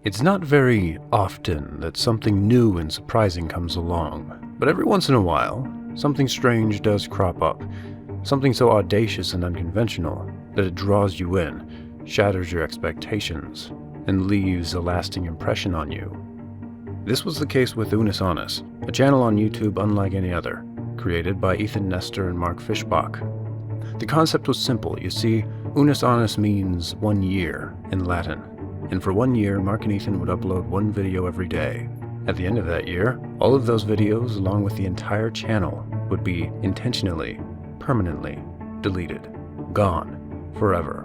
It's not very often that something new and surprising comes along, but every once in a while, something strange does crop up. Something so audacious and unconventional that it draws you in, shatters your expectations, and leaves a lasting impression on you. This was the case with Unus Annus, a channel on YouTube unlike any other, created by Ethan Nestor and Mark Fishbach. The concept was simple. You see, Unus Annus means 1 year in Latin. And for 1 year, Mark and Ethan would upload one video every day. At the end of that year, all of those videos, along with the entire channel, would be intentionally, permanently deleted. Gone. Forever.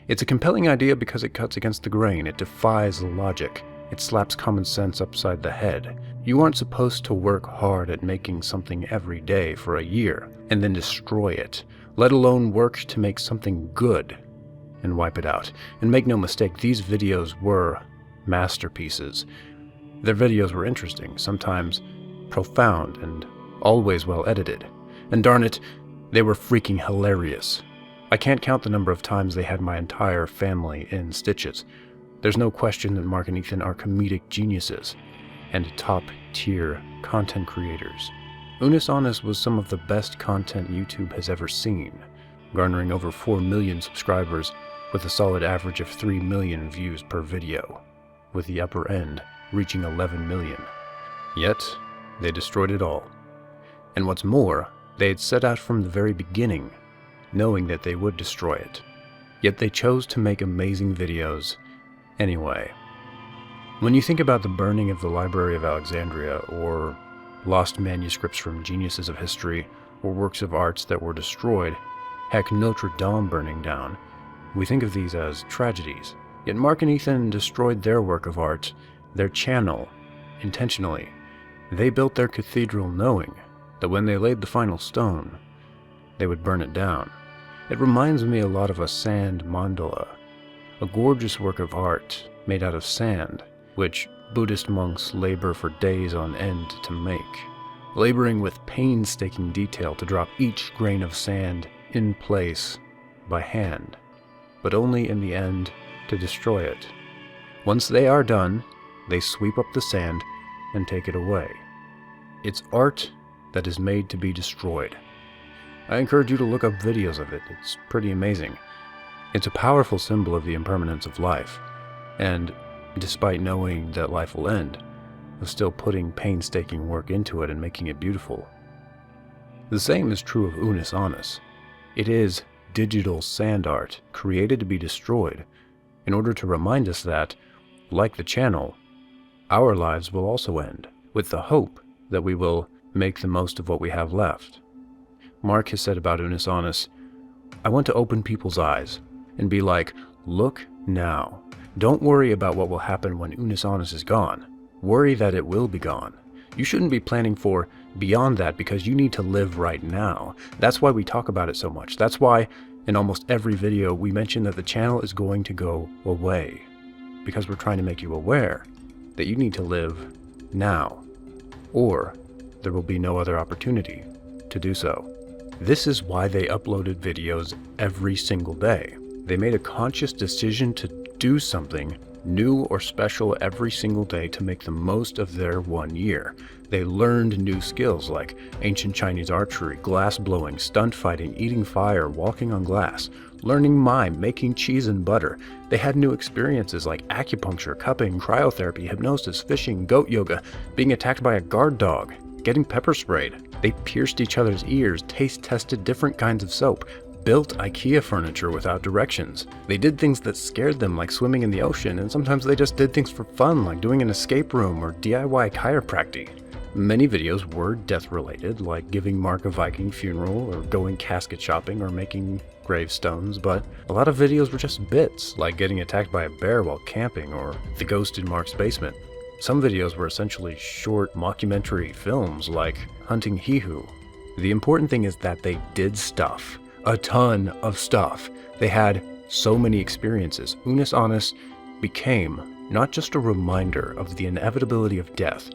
It's a compelling idea because it cuts against the grain. It defies logic. It slaps common sense upside the head. You aren't supposed to work hard at making something every day for a year and then destroy it, let alone work to make something good and wipe it out. And make no mistake, these videos were masterpieces. Their videos were interesting, sometimes profound, and always well edited. And darn it, they were freaking hilarious. I can't count the number of times they had my entire family in stitches. There's no question that Mark and Ethan are comedic geniuses and top-tier content creators. Unus Annus was some of the best content YouTube has ever seen, garnering over 4 million subscribers with a solid average of 3 million views per video, with the upper end reaching 11 million. Yet, they destroyed it all. And what's more, they had set out from the very beginning, knowing that they would destroy it. Yet they chose to make amazing videos anyway. When you think about the burning of the Library of Alexandria, or lost manuscripts from geniuses of history, or works of arts that were destroyed, heck, Notre Dame burning down, we think of these as tragedies. Yet Mark and Ethan destroyed their work of art, their channel, intentionally. They built their cathedral knowing that when they laid the final stone, they would burn it down. It reminds me a lot of a sand mandala, a gorgeous work of art made out of sand, which Buddhist monks labor for days on end to make, laboring with painstaking detail to drop each grain of sand in place by hand, but only in the end to destroy it. Once they are done, they sweep up the sand and take it away. It's art that is made to be destroyed. I encourage you to look up videos of it. It's pretty amazing. It's a powerful symbol of the impermanence of life, and despite knowing that life will end, of still putting painstaking work into it and making it beautiful. The same is true of Unus Annus. It is digital sand art created to be destroyed in order to remind us that, like the channel, our lives will also end, with the hope that we will make the most of what we have left. Mark has said about Unus Annus, "I want to open people's eyes and be like, look now. Don't worry about what will happen when Unus Annus is gone. Worry that it will be gone. You shouldn't be planning for beyond that because you need to live right now." That's why we talk about it so much. That's why in almost every video we mention that the channel is going to go away, because we're trying to make you aware that you need to live now, or there will be no other opportunity to do so. This is why they uploaded videos every single day. They made a conscious decision to do something new or special every single day to make the most of their 1 year. They learned new skills like ancient Chinese archery, glass blowing, stunt fighting, eating fire, walking on glass, learning mime, making cheese and butter. They had new experiences like acupuncture, cupping, cryotherapy, hypnosis, fishing, goat yoga, being attacked by a guard dog, getting pepper sprayed. They pierced each other's ears, taste tested different kinds of soap, built Ikea furniture without directions. They did things that scared them, like swimming in the ocean, and sometimes they just did things for fun, like doing an escape room or DIY chiropracty. Many videos were death-related, like giving Mark a Viking funeral, or going casket shopping, or making gravestones, but a lot of videos were just bits, like getting attacked by a bear while camping, or the ghost in Mark's basement. Some videos were essentially short mockumentary films, like Hunting HeeHoo. The important thing is that they did stuff. A ton of stuff. They had so many experiences. Unus Annus became not just a reminder of the inevitability of death,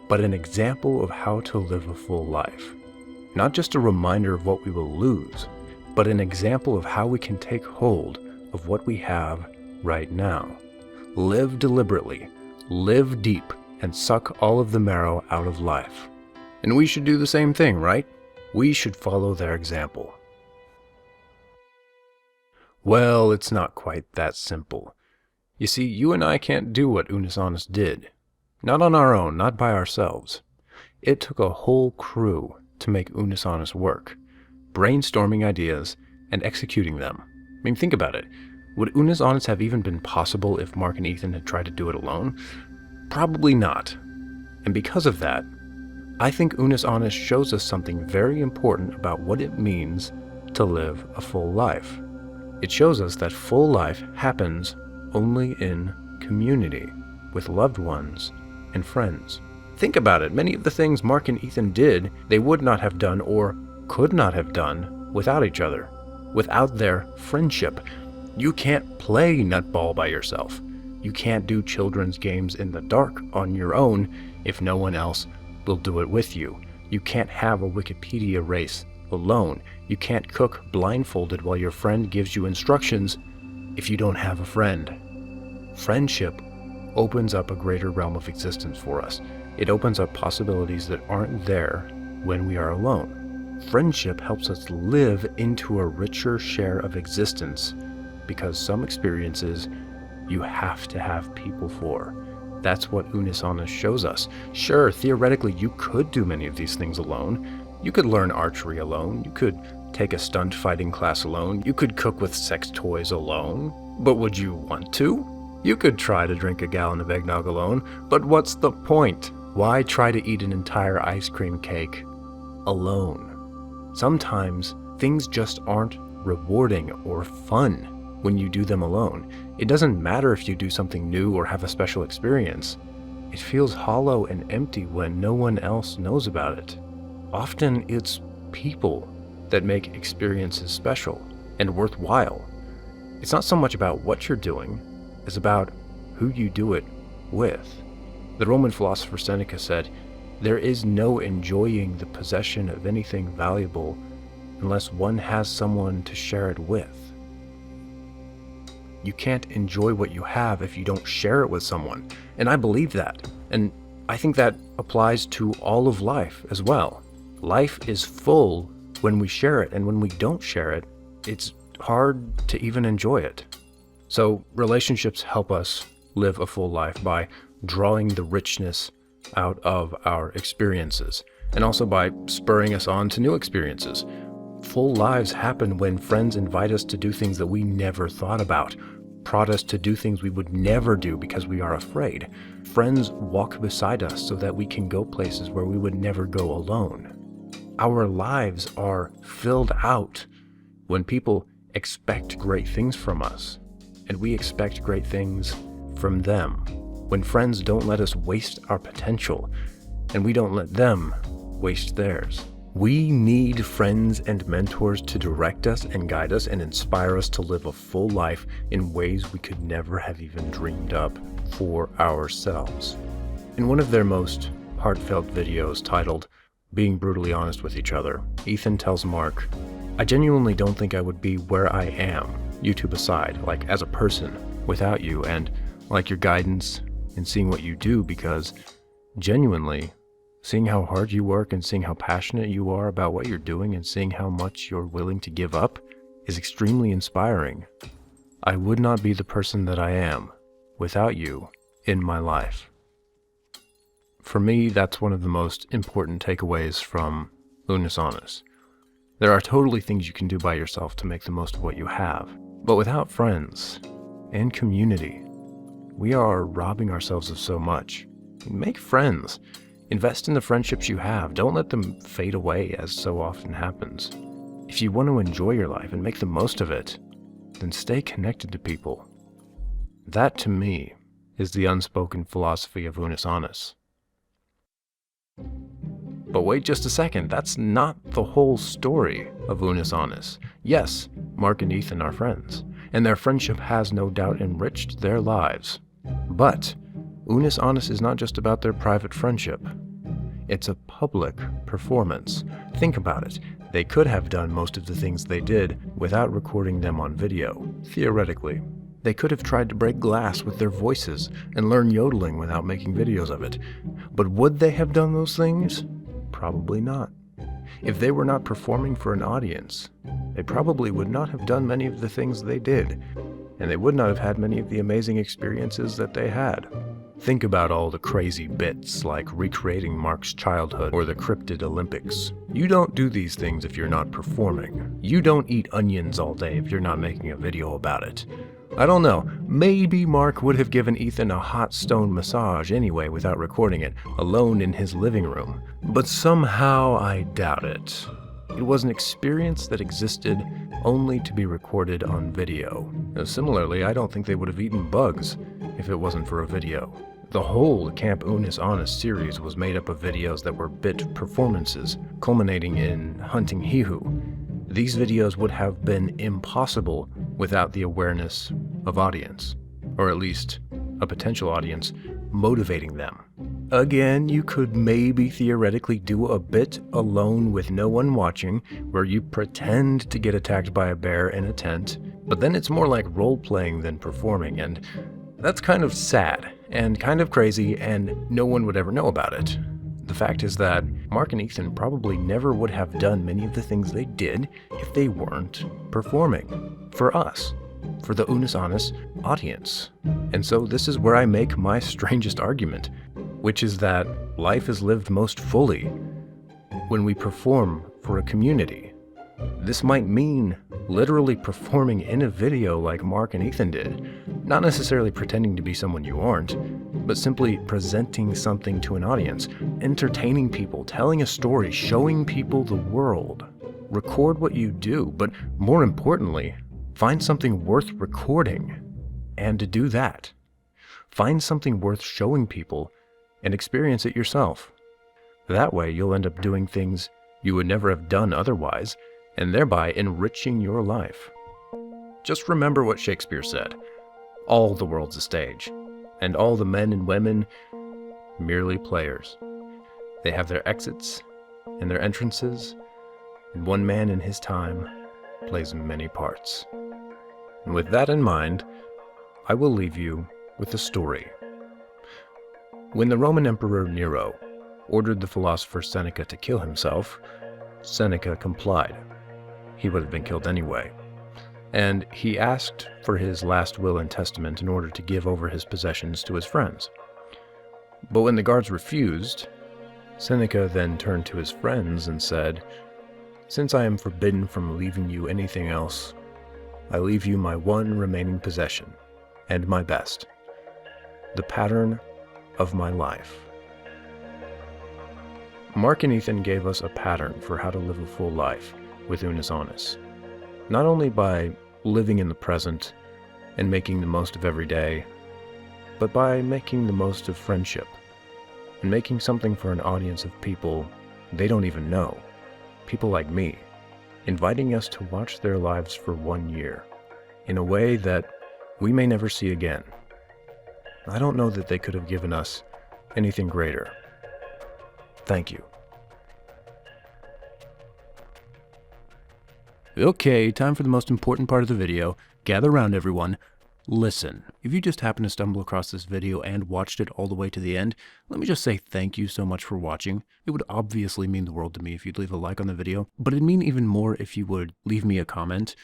but an example of how to live a full life. Not just a reminder of what we will lose, but an example of how we can take hold of what we have right now. Live deliberately, live deep, and suck all of the marrow out of life. And we should do the same thing, right? We should follow their example. Well, it's not quite that simple. You see, you and I can't do what Unus Annus did. Not on our own, not by ourselves. It took a whole crew to make Unus Annus work, brainstorming ideas and executing them. I mean, think about it. Would Unus Annus have even been possible if Mark and Ethan had tried to do it alone? Probably not. And because of that, I think Unus Annus shows us something very important about what it means to live a full life. It shows us that full life happens only in community, with loved ones and friends. Think about it. Many of the things Mark and Ethan did, they would not have done or could not have done without each other, without their friendship. You can't play nutball by yourself. You can't do children's games in the dark on your own if no one else will do it with you. You can't have a Wikipedia race alone. You can't cook blindfolded while your friend gives you instructions if you don't have a friend. Friendship opens up a greater realm of existence for us. It opens up possibilities that aren't there when we are alone. Friendship helps us live into a richer share of existence because some experiences you have to have people for. That's what Unus Annus shows us. Sure, theoretically, you could do many of these things alone. You could learn archery alone. You could take a stunt fighting class alone. You could cook with sex toys alone. But would you want to? You could try to drink a gallon of eggnog alone, but what's the point? Why try to eat an entire ice cream cake alone? Sometimes things just aren't rewarding or fun when you do them alone. It doesn't matter if you do something new or have a special experience. It feels hollow and empty when no one else knows about it. Often it's people that make experiences special and worthwhile. It's not so much about what you're doing, it's about who you do it with. The Roman philosopher Seneca said, "There is no enjoying the possession of anything valuable unless one has someone to share it with." You can't enjoy what you have if you don't share it with someone. And I believe that. And I think that applies to all of life as well. Life is full when we share it, and when we don't share it, it's hard to even enjoy it. So relationships help us live a full life by drawing the richness out of our experiences, and also by spurring us on to new experiences. Full lives happen when friends invite us to do things that we never thought about, prod us to do things we would never do because we are afraid. Friends walk beside us so that we can go places where we would never go alone. Our lives are filled out when people expect great things from us, and we expect great things from them. When friends don't let us waste our potential, and we don't let them waste theirs. We need friends and mentors to direct us and guide us and inspire us to live a full life in ways we could never have even dreamed up for ourselves. In one of their most heartfelt videos titled "Being Brutally Honest with Each Other," Ethan tells Mark, "I genuinely don't think I would be where I am, YouTube aside, like as a person, without you and like your guidance and seeing what you do, because genuinely, seeing how hard you work and seeing how passionate you are about what you're doing and seeing how much you're willing to give up is extremely inspiring. I would not be the person that I am without you in my life." For me, that's one of the most important takeaways from Unus Annus. There are totally things you can do by yourself to make the most of what you have, but without friends and community, we are robbing ourselves of so much. Make friends. Invest in the friendships you have. Don't let them fade away as so often happens. If you want to enjoy your life and make the most of it, then stay connected to people. That, to me, is the unspoken philosophy of Unus Annus. But wait just a second, that's not the whole story of Unus Annus. Yes, Mark and Ethan are friends, and their friendship has no doubt enriched their lives. But Unus Annus is not just about their private friendship. It's a public performance. Think about it. They could have done most of the things they did without recording them on video, theoretically. They could have tried to break glass with their voices and learn yodeling without making videos of it. But would they have done those things? Probably not. If they were not performing for an audience, they probably would not have done many of the things they did, and they would not have had many of the amazing experiences that they had. Think about all the crazy bits like recreating Mark's childhood or the cryptid Olympics. You don't do these things if you're not performing. You don't eat onions all day if you're not making a video about it. I don't know, maybe Mark would have given Ethan a hot stone massage anyway without recording it, alone in his living room. But somehow I doubt it. It was an experience that existed only to be recorded on video. Similarly, I don't think they would have eaten bugs if it wasn't for a video. The whole Camp Unus Annus series was made up of videos that were bit performances, culminating in Hunting HeeHoo. These videos would have been impossible without the awareness of audience, or at least a potential audience, motivating them. Again, you could maybe theoretically do a bit alone with no one watching, where you pretend to get attacked by a bear in a tent, but then it's more like role-playing than performing, and that's kind of sad, and kind of crazy, and no one would ever know about it. The fact is that Mark and Ethan probably never would have done many of the things they did if they weren't performing. For us. For the Unus Annus audience. And so this is where I make my strangest argument, which is that life is lived most fully when we perform for a community. This might mean literally performing in a video like Mark and Ethan did, not necessarily pretending to be someone you aren't, but simply presenting something to an audience, entertaining people, telling a story, showing people the world. Record what you do, but more importantly, find something worth recording, and to do that. Find something worth showing people and experience it yourself. That way you'll end up doing things you would never have done otherwise, and thereby enriching your life. Just remember what Shakespeare said. All the world's a stage, and all the men and women merely players. They have their exits and their entrances, and one man in his time plays many parts. And with that in mind, I will leave you with a story. When the Roman Emperor Nero ordered the philosopher Seneca to kill himself, Seneca complied. He would have been killed anyway. And he asked for his last will and testament in order to give over his possessions to his friends. But when the guards refused, Seneca then turned to his friends and said, "Since I am forbidden from leaving you anything else, I leave you my one remaining possession, and my best, the pattern of my life." Mark and Ethan gave us a pattern for how to live a full life with Unus Annus. Not only by living in the present and making the most of every day, but by making the most of friendship and making something for an audience of people they don't even know, people like me, inviting us to watch their lives for 1 year in a way that we may never see again. I don't know that they could have given us anything greater. Thank you. Okay, time for the most important part of the video. Gather around, everyone. Listen, if you just happen to stumble across this video and watched it all the way to the end, let me just say thank you so much for watching. It would obviously mean the world to me if you'd leave a like on the video, but it'd mean even more if you would leave me a comment.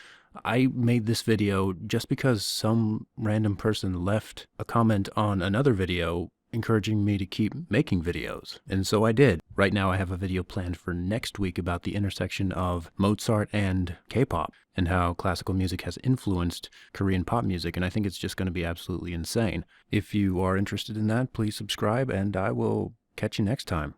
I made this video just because some random person left a comment on another video encouraging me to keep making videos. And so I did. Right now I have a video planned for next week about the intersection of Mozart and K-pop and how classical music has influenced Korean pop music, and I think it's just going to be absolutely insane. If you are interested in that, please subscribe, and I will catch you next time.